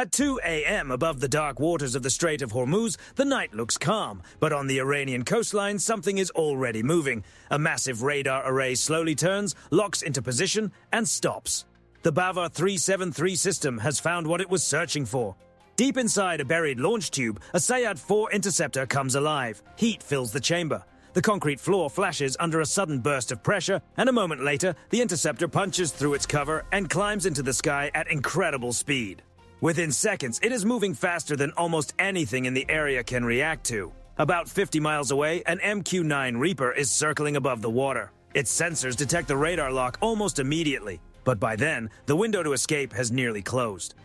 At 2 a.m. above the dark waters of the Strait of Hormuz, the night looks calm, but on the Iranian coastline, something is already moving. A massive radar array slowly turns, locks into position, and stops. The Bavar 373 system has found what it was searching for. Deep inside a buried launch tube, a Sayad 4 interceptor comes alive. Heat fills the chamber. The concrete floor flashes under a sudden burst of pressure, and a moment later, the interceptor punches through its cover and climbs into the sky at incredible speed. Within seconds, it is moving faster than almost anything in the area can react to. About 50 miles away, an MQ-9 Reaper is circling above the water. Its sensors detect the radar lock almost immediately, but by then, the window to escape has nearly closed.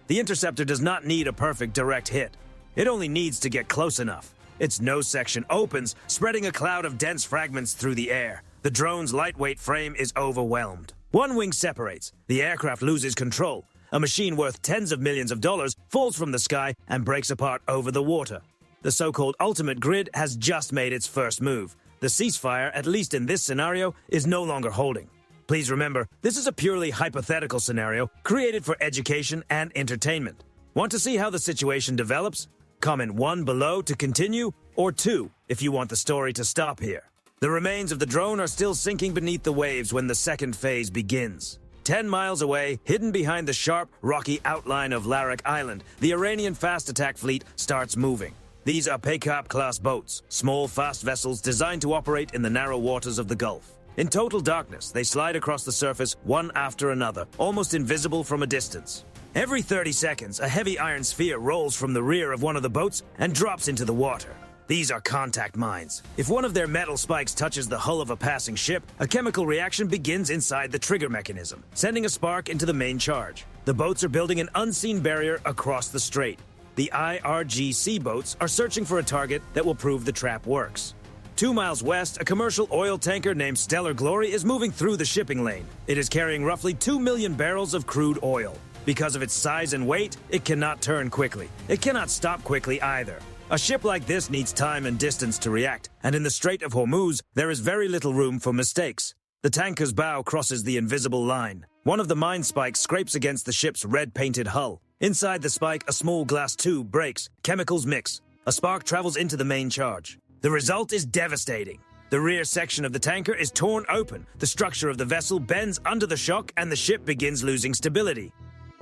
The interceptor does not need a perfect direct hit. It only needs to get close enough. Its nose section opens, spreading a cloud of dense fragments through the air. The drone's lightweight frame is overwhelmed. One wing separates. The aircraft loses control. A machine worth tens of millions of dollars falls from the sky and breaks apart over the water. The so-called ultimate grid has just made its first move. The ceasefire, at least in this scenario, is no longer holding. Please remember, this is a purely hypothetical scenario created for education and entertainment. Want to see how the situation develops? Comment 1 below to continue, or 2 if you want the story to stop here. The remains of the drone are still sinking beneath the waves when the second phase begins. 10 miles away, hidden behind the sharp, rocky outline of Larak Island, the Iranian fast attack fleet starts moving. These are Pekap-class boats, small, fast vessels designed to operate in the narrow waters of the Gulf. In total darkness, they slide across the surface one after another, almost invisible from a distance. Every 30 seconds, a heavy iron sphere rolls from the rear of one of the boats and drops into the water. These are contact mines. If one of their metal spikes touches the hull of a passing ship, a chemical reaction begins inside the trigger mechanism, sending a spark into the main charge. The boats are building an unseen barrier across the strait. The IRGC boats are searching for a target that will prove the trap works. 2 miles west, a commercial oil tanker named Stellar Glory is moving through the shipping lane. It is carrying roughly 2 million barrels of crude oil. Because of its size and weight, it cannot turn quickly. It cannot stop quickly either. A ship like this needs time and distance to react, and in the Strait of Hormuz, there is very little room for mistakes. The tanker's bow crosses the invisible line. One of the mine spikes scrapes against the ship's red-painted hull. Inside the spike, a small glass tube breaks. Chemicals mix. A spark travels into the main charge. The result is devastating. The rear section of the tanker is torn open. The structure of the vessel bends under the shock, and the ship begins losing stability.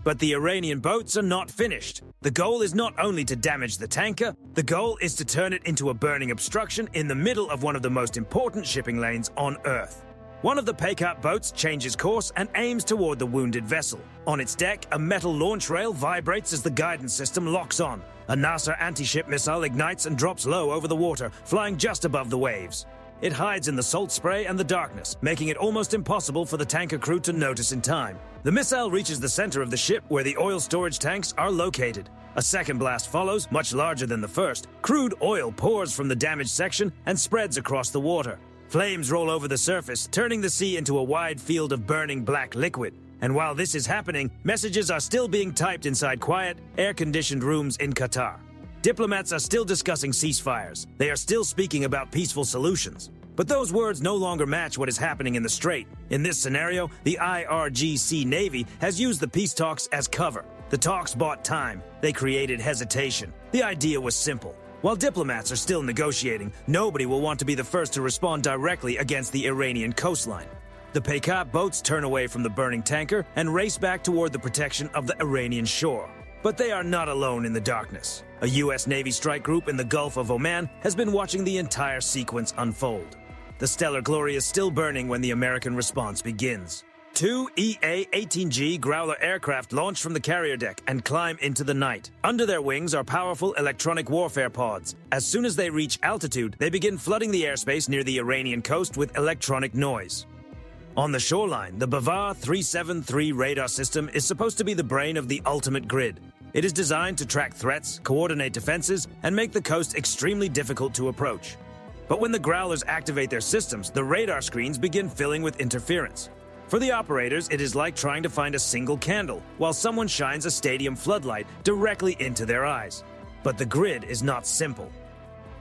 But the Iranian boats are not finished. The goal is not only to damage the tanker, the goal is to turn it into a burning obstruction in the middle of one of the most important shipping lanes on Earth. One of the Pekap boats changes course and aims toward the wounded vessel. On its deck, a metal launch rail vibrates as the guidance system locks on. A NASA anti-ship missile ignites and drops low over the water, flying just above the waves. It hides in the salt spray and the darkness, making it almost impossible for the tanker crew to notice in time. The missile reaches the center of the ship where the oil storage tanks are located. A second blast follows, much larger than the first. Crude oil pours from the damaged section and spreads across the water. Flames roll over the surface, turning the sea into a wide field of burning black liquid. And while this is happening, messages are still being typed inside quiet, air-conditioned rooms in Qatar. Diplomats are still discussing ceasefires. They are still speaking about peaceful solutions. But those words no longer match what is happening in the Strait. In this scenario, the IRGC Navy has used the peace talks as cover. The talks bought time. They created hesitation. The idea was simple. While diplomats are still negotiating, nobody will want to be the first to respond directly against the Iranian coastline. The Pekap boats turn away from the burning tanker and race back toward the protection of the Iranian shore. But they are not alone in the darkness. A U.S. Navy strike group in the Gulf of Oman has been watching the entire sequence unfold. The Stellar Glory is still burning when the American response begins. 2 EA-18G Growler aircraft launch from the carrier deck and climb into the night. Under their wings are powerful electronic warfare pods. As soon as they reach altitude, they begin flooding the airspace near the Iranian coast with electronic noise. On the shoreline, the Bavar 373 radar system is supposed to be the brain of the ultimate grid. It is designed to track threats, coordinate defenses, and make the coast extremely difficult to approach. But when the Growlers activate their systems, the radar screens begin filling with interference. For the operators, it is like trying to find a single candle, while someone shines a stadium floodlight directly into their eyes. But the grid is not simple.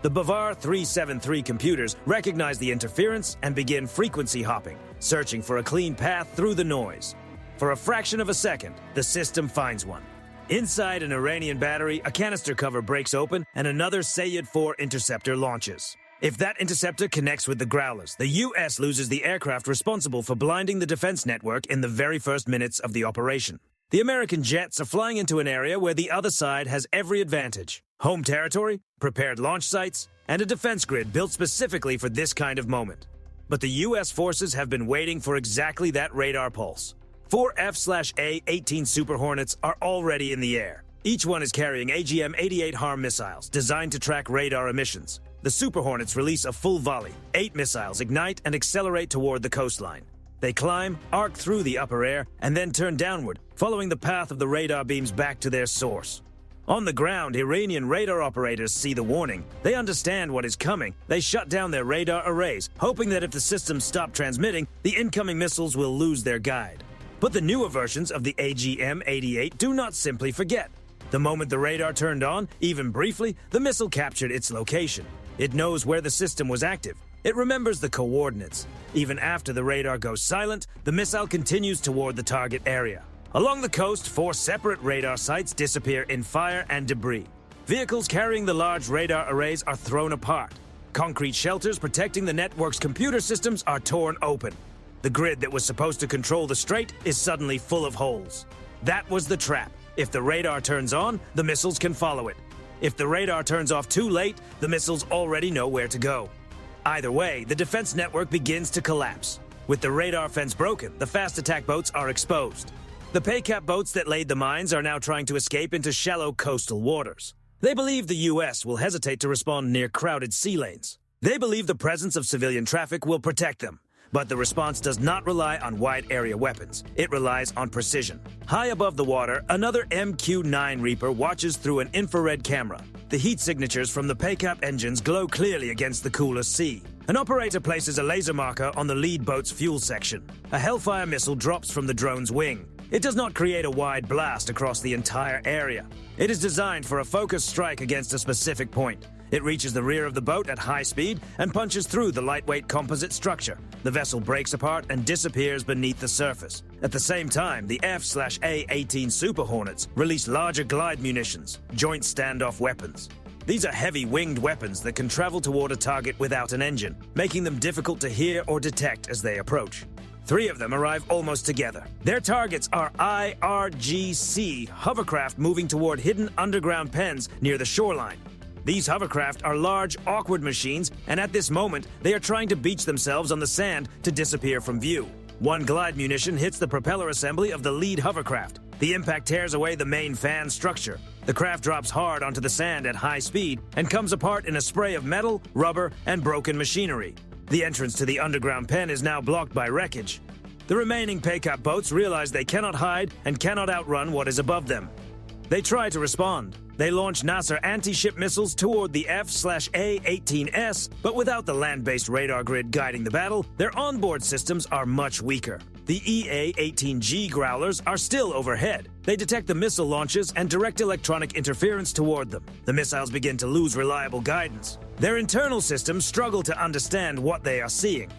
The Bavar 373 computers recognize the interference and begin frequency hopping, searching for a clean path through the noise. For a fraction of a second, the system finds one. Inside an Iranian battery, a canister cover breaks open and another Sayyid-4 interceptor launches. If that interceptor connects with the Growlers, the U.S. loses the aircraft responsible for blinding the defense network in the very first minutes of the operation. The American jets are flying into an area where the other side has every advantage: home territory, prepared launch sites, and a defense grid built specifically for this kind of moment. But the U.S. forces have been waiting for exactly that radar pulse. 4 F/A-18 Super Hornets are already in the air. Each one is carrying AGM-88 HARM missiles designed to track radar emissions. The Super Hornets release a full volley. 8 missiles ignite and accelerate toward the coastline. They climb, arc through the upper air, and then turn downward, following the path of the radar beams back to their source. On the ground, Iranian radar operators see the warning. They understand what is coming. They shut down their radar arrays, hoping that if the systems stop transmitting, the incoming missiles will lose their guide. But the newer versions of the AGM-88 do not simply forget. The moment the radar turned on, even briefly, the missile captured its location. It knows where the system was active. It remembers the coordinates. Even after the radar goes silent, the missile continues toward the target area. Along the coast, 4 separate radar sites disappear in fire and debris. Vehicles carrying the large radar arrays are thrown apart. Concrete shelters protecting the network's computer systems are torn open. The grid that was supposed to control the strait is suddenly full of holes. That was the trap. If the radar turns on, the missiles can follow it. If the radar turns off too late, the missiles already know where to go. Either way, the defense network begins to collapse. With the radar fence broken, the fast attack boats are exposed. The PACAP boats that laid the mines are now trying to escape into shallow coastal waters. They believe the U.S. will hesitate to respond near crowded sea lanes. They believe the presence of civilian traffic will protect them. But the response does not rely on wide-area weapons. It relies on precision. High above the water, another MQ-9 Reaper watches through an infrared camera. The heat signatures from the PACAP engines glow clearly against the cooler sea. An operator places a laser marker on the lead boat's fuel section. A Hellfire missile drops from the drone's wing. It does not create a wide blast across the entire area. It is designed for a focused strike against a specific point. It reaches the rear of the boat at high speed and punches through the lightweight composite structure. The vessel breaks apart and disappears beneath the surface. At the same time, the F/A-18 Super Hornets release larger glide munitions, joint standoff weapons. These are heavy winged weapons that can travel toward a target without an engine, making them difficult to hear or detect as they approach. 3 of them arrive almost together. Their targets are IRGC hovercraft moving toward hidden underground pens near the shoreline. These hovercraft are large, awkward machines, and at this moment, they are trying to beach themselves on the sand to disappear from view. One glide munition hits the propeller assembly of the lead hovercraft. The impact tears away the main fan structure. The craft drops hard onto the sand at high speed and comes apart in a spray of metal, rubber, and broken machinery. The entrance to the underground pen is now blocked by wreckage. The remaining PACAP boats realize they cannot hide and cannot outrun what is above them. They try to respond. They launch Nasser anti-ship missiles toward the F/A-18S, but without the land-based radar grid guiding the battle, their onboard systems are much weaker. The EA-18G Growlers are still overhead. They detect the missile launches and direct electronic interference toward them. The missiles begin to lose reliable guidance. Their internal systems struggle to understand what they are seeing.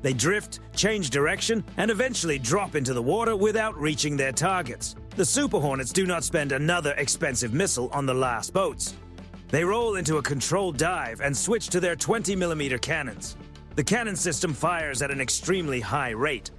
They drift, change direction, and eventually drop into the water without reaching their targets. The Super Hornets do not spend another expensive missile on the last boats. They roll into a controlled dive and switch to their 20mm cannons. The cannon system fires at an extremely high rate.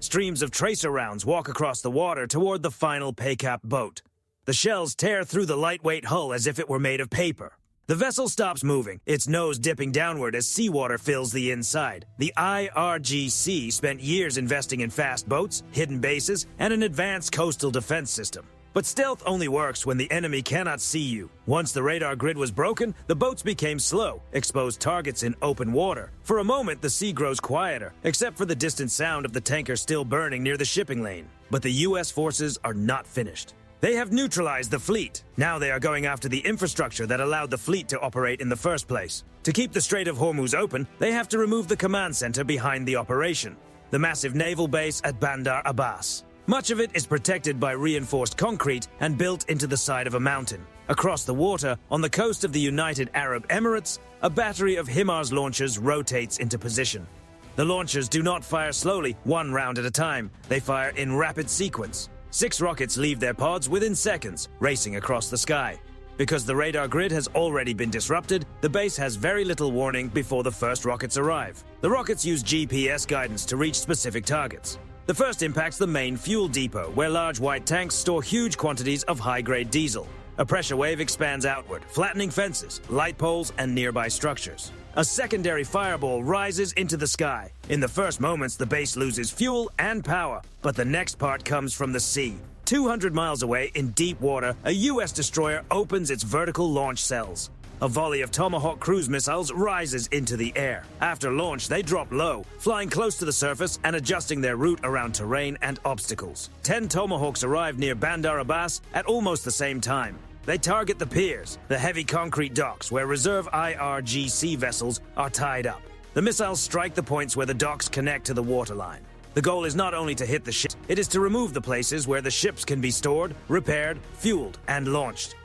Streams of tracer rounds walk across the water toward the final PACAP boat. The shells tear through the lightweight hull as if it were made of paper. The vessel stops moving, its nose dipping downward as seawater fills the inside. The IRGC spent years investing in fast boats, hidden bases, and an advanced coastal defense system. But stealth only works when the enemy cannot see you. Once the radar grid was broken, the boats became slow, exposed targets in open water. For a moment, the sea grows quieter, except for the distant sound of the tanker still burning near the shipping lane. But the U.S. forces are not finished. They have neutralized the fleet. Now they are going after the infrastructure that allowed the fleet to operate in the first place. To keep the Strait of Hormuz open, they have to remove the command center behind the operation, the massive naval base at Bandar Abbas. Much of it is protected by reinforced concrete and built into the side of a mountain. Across the water, on the coast of the United Arab Emirates, a battery of HIMARS launchers rotates into position. The launchers do not fire slowly, one round at a time. They fire in rapid sequence. 6 rockets leave their pods within seconds, racing across the sky. Because the radar grid has already been disrupted, the base has very little warning before the first rockets arrive. The rockets use GPS guidance to reach specific targets. The first impacts the main fuel depot, where large white tanks store huge quantities of high-grade diesel. A pressure wave expands outward, flattening fences, light poles, and nearby structures. A secondary fireball rises into the sky. In the first moments, the base loses fuel and power, but the next part comes from the sea. 200 miles away in deep water, a U.S. destroyer opens its vertical launch cells. A volley of Tomahawk cruise missiles rises into the air. After launch, they drop low, flying close to the surface and adjusting their route around terrain and obstacles. 10 Tomahawks arrive near Bandar Abbas at almost the same time. They target the piers, the heavy concrete docks where reserve IRGC vessels are tied up. The missiles strike the points where the docks connect to the waterline. The goal is not only to hit the ships, it is to remove the places where the ships can be stored, repaired, fueled, and launched.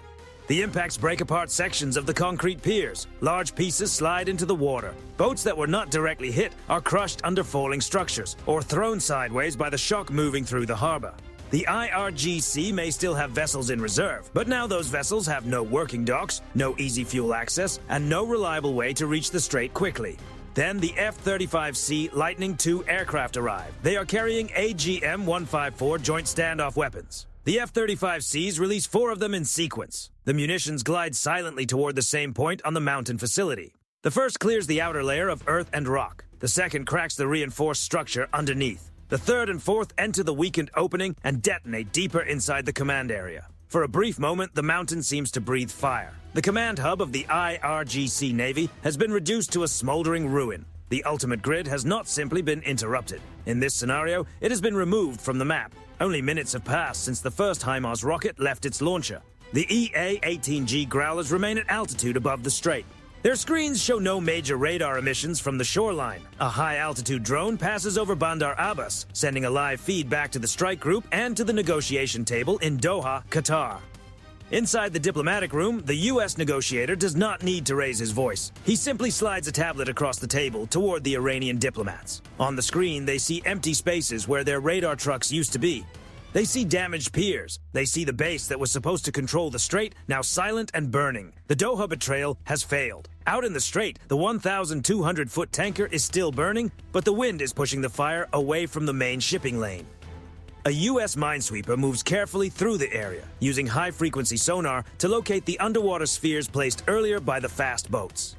The impacts break apart sections of the concrete piers. Large pieces slide into the water. Boats that were not directly hit are crushed under falling structures, or thrown sideways by the shock moving through the harbor. The IRGC may still have vessels in reserve, but now those vessels have no working docks, no easy fuel access, and no reliable way to reach the strait quickly. Then the F-35C Lightning II aircraft arrive. They are carrying AGM-154 joint standoff weapons. The F-35Cs release 4 of them in sequence. The munitions glide silently toward the same point on the mountain facility. The first clears the outer layer of earth and rock. The second cracks the reinforced structure underneath. The third and fourth enter the weakened opening and detonate deeper inside the command area. For a brief moment, the mountain seems to breathe fire. The command hub of the IRGC Navy has been reduced to a smoldering ruin. The ultimate grid has not simply been interrupted. In this scenario, it has been removed from the map. Only minutes have passed since the first HIMARS rocket left its launcher. The EA-18G Growlers remain at altitude above the strait. Their screens show no major radar emissions from the shoreline. A high-altitude drone passes over Bandar Abbas, sending a live feed back to the strike group and to the negotiation table in Doha, Qatar. Inside the diplomatic room, the U.S. negotiator does not need to raise his voice. He simply slides a tablet across the table toward the Iranian diplomats. On the screen, they see empty spaces where their radar trucks used to be. They see damaged piers. They see the base that was supposed to control the strait, now silent and burning. The Doha betrayal has failed. Out in the strait, the 1,200-foot tanker is still burning, but the wind is pushing the fire away from the main shipping lane. A U.S. minesweeper moves carefully through the area, using high-frequency sonar to locate the underwater spheres placed earlier by the fast boats.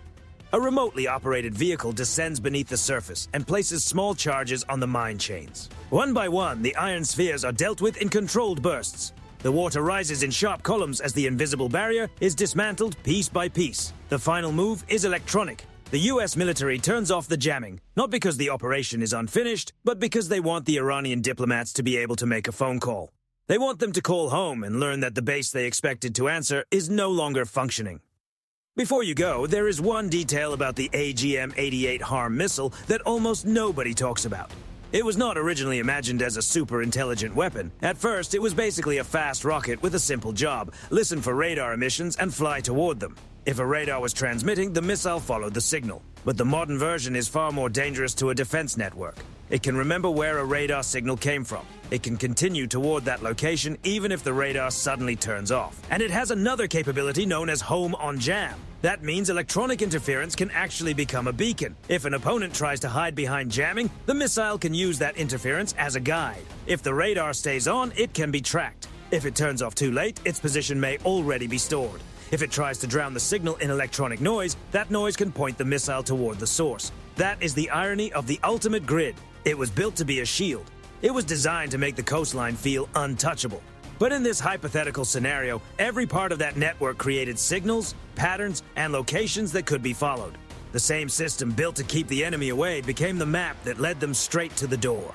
A remotely operated vehicle descends beneath the surface and places small charges on the mine chains. One by one, the iron spheres are dealt with in controlled bursts. The water rises in sharp columns as the invisible barrier is dismantled piece by piece. The final move is electronic. The U.S. military turns off the jamming, not because the operation is unfinished, but because they want the Iranian diplomats to be able to make a phone call. They want them to call home and learn that the base they expected to answer is no longer functioning. Before you go, there is one detail about the AGM-88 HARM missile that almost nobody talks about. It was not originally imagined as a super-intelligent weapon. At first, it was basically a fast rocket with a simple job: listen for radar emissions and fly toward them. If a radar was transmitting, the missile followed the signal. But the modern version is far more dangerous to a defense network. It can remember where a radar signal came from. It can continue toward that location even if the radar suddenly turns off. And it has another capability known as home on jam. That means electronic interference can actually become a beacon. If an opponent tries to hide behind jamming, the missile can use that interference as a guide. If the radar stays on, it can be tracked. If it turns off too late, its position may already be stored. If it tries to drown the signal in electronic noise, that noise can point the missile toward the source. That is the irony of the ultimate grid. It was built to be a shield. It was designed to make the coastline feel untouchable. But in this hypothetical scenario, every part of that network created signals, patterns, and locations that could be followed. The same system built to keep the enemy away became the map that led them straight to the door.